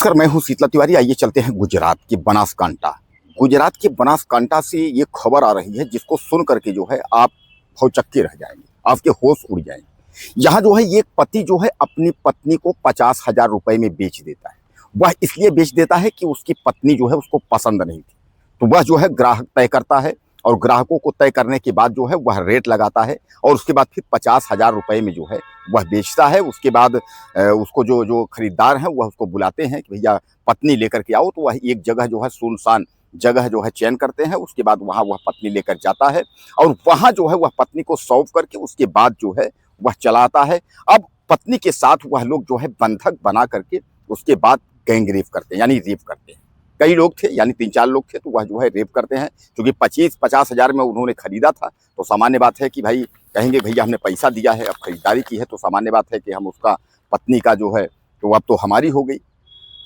नमस्कार, मैं हूं शीतला तिवारी। आइए चलते हैं गुजरात के बनासकांठा। गुजरात के बनासकांठा से ये खबर आ रही है जिसको सुन करके जो है आप भौचक्के रह जाएंगे, आपके होश उड़ जाएंगे। यहाँ जो है ये पति जो है अपनी पत्नी को 50,000 रुपए में बेच देता है। वह इसलिए बेच देता है कि उसकी पत्नी जो है उसको पसंद नहीं थी, तो वह जो है ग्राहक तय करता है और ग्राहकों को तय करने के बाद जो है वह रेट लगाता है और उसके बाद फिर 50,000 रुपए में जो है वह बेचता है। उसके बाद उसको जो जो खरीदार हैं वह उसको बुलाते हैं कि भैया पत्नी लेकर के आओ, तो वह एक जगह जो है सुनसान जगह जो है चयन करते हैं। उसके बाद वहाँ वह पत्नी लेकर जाता है और वहाँ जो है वह पत्नी को सौंप करके उसके बाद जो है वह चला आता है। अब पत्नी के साथ वह लोग जो है बंधक बना करके उसके बाद गैंग रेप करते हैं, यानी रेप करते हैं। कई लोग थे, यानी 3-4 लोग थे, तो वह जो है रेप करते हैं। क्योंकि 25-50 हज़ार में उन्होंने खरीदा था, तो सामान्य बात है कि भाई कहेंगे भैया हमने पैसा दिया है, अब खरीदारी की है, तो सामान्य बात है कि हम उसका पत्नी का जो है तो अब तो हमारी हो गई।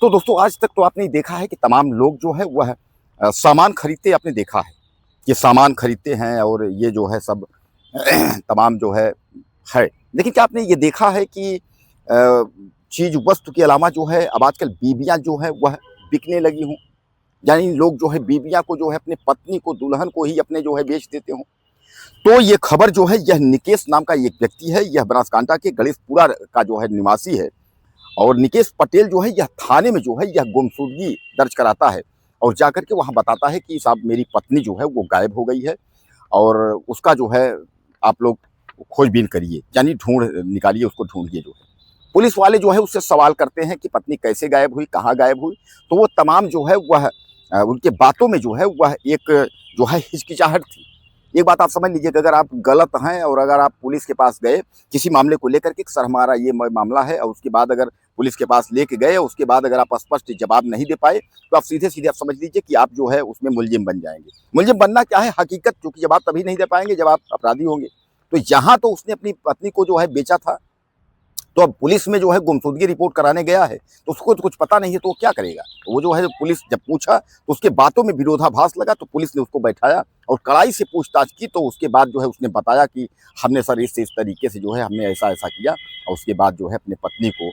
तो दोस्तों आज तक तो आपने देखा है कि तमाम लोग जो है वह सामान खरीदते, आपने देखा है कि सामान खरीदते हैं और ये जो है सब तमाम जो है। लेकिन क्या आपने ये देखा है कि चीज़ वस्तु के अलावा जो है अब आजकल बीबियाँ जो है वह बिकने लगी हों, यानी लोग जो है बीबियाँ को जो है अपने पत्नी को, दुल्हन को ही अपने जो है बेच देते हों। तो ये खबर जो है यह निकेश नाम का एक व्यक्ति है, यह बनासकांठा के गणेशपुरा का जो है निवासी है और निकेश पटेल जो है यह थाने में जो है यह गुमशुदगी दर्ज कराता है और जाकर के वहाँ बताता है कि साहब मेरी पत्नी जो है वो गायब हो गई है और उसका जो है आप लोग खोजबीन करिए, यानी ढूंढ निकालिए, उसको ढूंढिए। जो है पुलिस वाले जो है उससे सवाल करते हैं कि पत्नी कैसे गायब हुई, कहाँ गायब हुई, तो वो तमाम जो है वह उनके बातों में जो है वह एक जो है हिचकिचाहट थी। एक बात आप समझ लीजिए कि अगर आप गलत हैं और अगर आप पुलिस के पास गए किसी मामले को लेकर के, सर हमारा ये मामला है, और उसके बाद अगर पुलिस के पास लेके गए, उसके बाद अगर आप स्पष्ट जवाब नहीं दे पाए, तो आप सीधे सीधे आप समझ लीजिए कि आप जो है उसमें मुलजिम बन जाएंगे। मुलजिम बनना क्या है, हकीकत, क्योंकि जवाब तभी नहीं दे पाएंगे जब आप अपराधी होंगे। तो यहाँ तो उसने अपनी पत्नी को जो है बेचा था, तो अब पुलिस में जो है गुमशुदगी रिपोर्ट कराने गया है, तो उसको तो कुछ पता नहीं है, तो वो क्या करेगा। तो वो जो है पुलिस जब पूछा तो उसके बातों में विरोधाभास लगा, तो पुलिस ने उसको बैठाया और कड़ाई से पूछताछ की। तो उसके बाद जो है उसने बताया कि हमने सर इस तरीके से जो है हमने ऐसा ऐसा किया और उसके बाद जो है अपने पत्नी को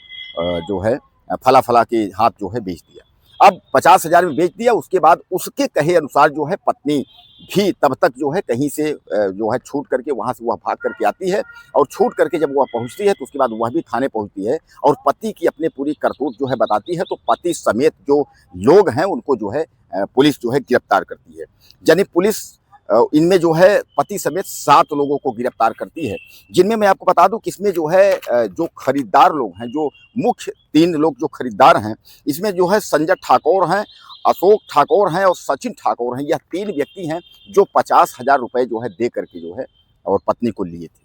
जो है फला फला के हाथ जो है बेच दिया। अब 50,000 में बेच दिया। उसके बाद उसके कहे अनुसार जो है पत्नी भी तब तक जो है कहीं से जो है छूट करके वहाँ से वह भाग करके आती है और छूट करके जब वह पहुँचती है तो उसके बाद वह भी थाने पहुँचती है और पति की अपने पूरी करतूत जो है बताती है। तो पति समेत जो लोग हैं उनको जो है पुलिस जो है गिरफ्तार करती है। यानी पुलिस इनमें जो है पति समेत 7 लोगों को गिरफ्तार करती है, जिनमें मैं आपको बता दूं कि इसमें जो है जो खरीदार लोग हैं, जो मुख्य 3 लोग जो खरीदार हैं, इसमें जो है संजय ठाकुर हैं, अशोक ठाकुर हैं और सचिन ठाकुर हैं। यह 3 व्यक्ति हैं जो 50,000 रुपए जो है दे करके जो है और पत्नी को लिए थे।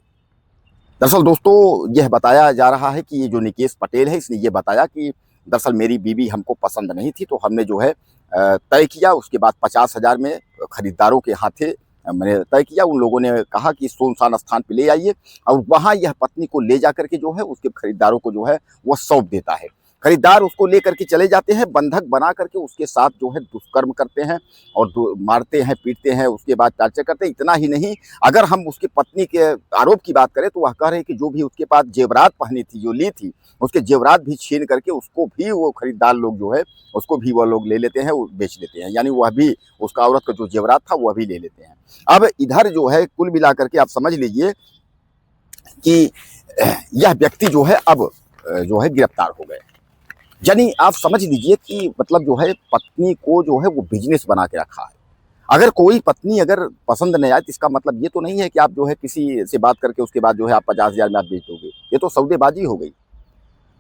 दरअसल दोस्तों यह बताया जा रहा है कि ये जो निकेश पटेल है इसने ये बताया कि दरअसल मेरी बीवी हमको पसंद नहीं थी, तो हमने जो है तय किया। उसके बाद 50,000 में खरीदारों के हाथे मैंने तय किया। उन लोगों ने कहा कि सुनसान स्थान पे ले आइए और वहाँ यह पत्नी को ले जा करके जो है उसके खरीदारों को जो है वह सौंप देता है। खरीदार उसको ले करके चले जाते हैं, बंधक बना करके उसके साथ जो है दुष्कर्म करते हैं और मारते हैं, पीटते हैं, उसके बाद टार्चर करते हैं। इतना ही नहीं, अगर हम उसकी पत्नी के आरोप की बात करें तो वह कह रहे हैं कि जो भी उसके पास जेवरात पहनी थी, जो ली थी, उसके जेवरात भी छीन करके उसको भी वो खरीदार लोग जो है उसको भी वह लोग ले लेते हैं, बेच देते हैं। यानी वह भी उसका औरत का जो जेवरात था वह भी ले लेते हैं। अब इधर जो है कुल मिलाकर के आप समझ लीजिए कि यह व्यक्ति जो है अब जो है गिरफ्तार हो गए। यानी आप समझ लीजिए कि मतलब जो है पत्नी को जो है वो बिजनेस बना के रखा है। अगर कोई पत्नी अगर पसंद नहीं आए तो इसका मतलब ये तो नहीं है कि आप जो है किसी से बात करके उसके बाद जो है आप 50,000 में आप बेच दोगे, ये तो सौदेबाजी हो गई।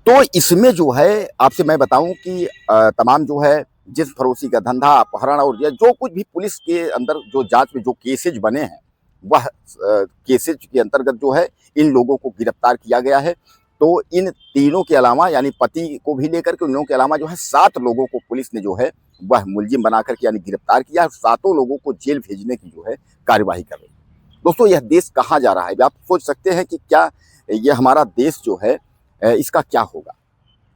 तो इसमें जो है आपसे मैं बताऊं कि तमाम जो है जिस फरोशी का धंधा, अपहरण और ये जो कुछ भी पुलिस के अंदर जो जांच में जो केसेज बने हैं, वह केसेज के अंतर्गत जो है इन लोगों को गिरफ्तार किया गया है। तो इन तीनों के अलावा, यानी पति को भी लेकर के उन लोगों के अलावा जो है 7 लोगों को पुलिस ने जो है वह मुलजिम बना करके यानी गिरफ्तार किया। 7 लोगों को जेल भेजने की जो है कार्यवाही कर रही है। दोस्तों यह देश कहाँ जा रहा है? आप सोच सकते हैं कि क्या यह हमारा देश जो है इसका क्या होगा?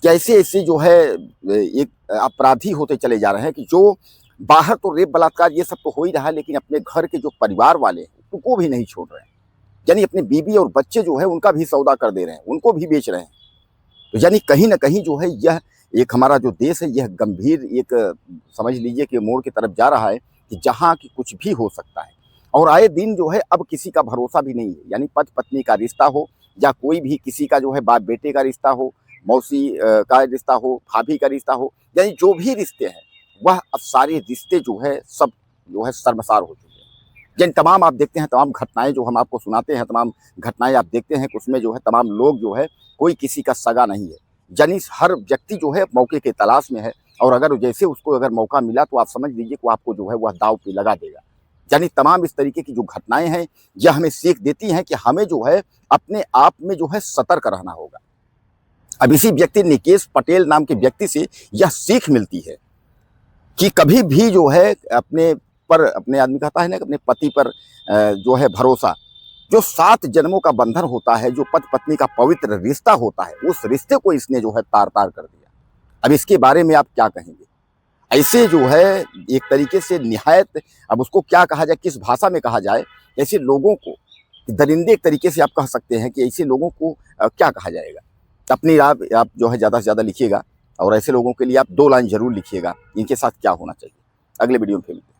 कैसे ऐसे जो है एक अपराधी होते चले जा रहे हैं कि जो बाहर तो रेप बलात्कार ये सब तो हो ही रहा है, लेकिन अपने घर के जो परिवार वाले हैं उनको भी नहीं छोड़ रहे हैं। यानी अपने बीवी और बच्चे जो है उनका भी सौदा कर दे रहे हैं, उनको भी बेच रहे हैं। तो यानी कहीं ना कहीं जो है यह एक हमारा जो देश है यह गंभीर एक समझ लीजिए कि मोड़ की तरफ जा रहा है कि जहाँ की कुछ भी हो सकता है। और आए दिन जो है अब किसी का भरोसा भी नहीं है, यानी पति पत्नी का रिश्ता हो या कोई भी किसी का जो है बाप बेटे का रिश्ता हो, मौसी का रिश्ता हो, भाभी का रिश्ता हो, यानी जो भी रिश्ते हैं वह अब सारे रिश्ते जो है सब जो है शर्मसार हो चुके हैं। यानी तमाम आप देखते हैं तमाम घटनाएं जो हम आपको सुनाते हैं, तमाम घटनाएं आप देखते हैं कि उसमें जो है तमाम लोग जो है कोई किसी का सगा नहीं है, यानी हर व्यक्ति जो है मौके की तलाश में है। और अगर जैसे उसको अगर मौका मिला तो आप समझ लीजिए कि वो आपको जो है वह दाव पे लगा देगा। यानी तमाम इस तरीके की जो घटनाएं हैं यह हमें सीख देती हैं कि हमें जो है अपने आप में जो है सतर्क रहना होगा। अब इसी व्यक्ति निकेश पटेल नाम के व्यक्ति से यह सीख मिलती है कि कभी भी जो है अपने आदमी कहता है ना कि अपने पति पर जो है भरोसा, जो 7 जन्मों का बंधन होता है, जो पति पत्नी का पवित्र रिश्ता होता है, उस रिश्ते को इसने जो है तार-तार कर दिया। अब इसके बारे में आप क्या कहेंगे? ऐसे जो है एक तरीके से निहायत, अब उसको क्या कहा जाए, किस भाषा में कहा जाए, ऐसे लोगों को दरिंदे एक तरीके से आप कह सकते हैं कि ऐसे लोगों को क्या कहा जाएगा? अपनी आप जो है ज़्यादा से ज़्यादा लिखिएगा और ऐसे लोगों के लिए आप 2 लाइन ज़रूर लिखिएगा, इनके साथ क्या होना चाहिए। अगले वीडियो में फिर मिलते हैं।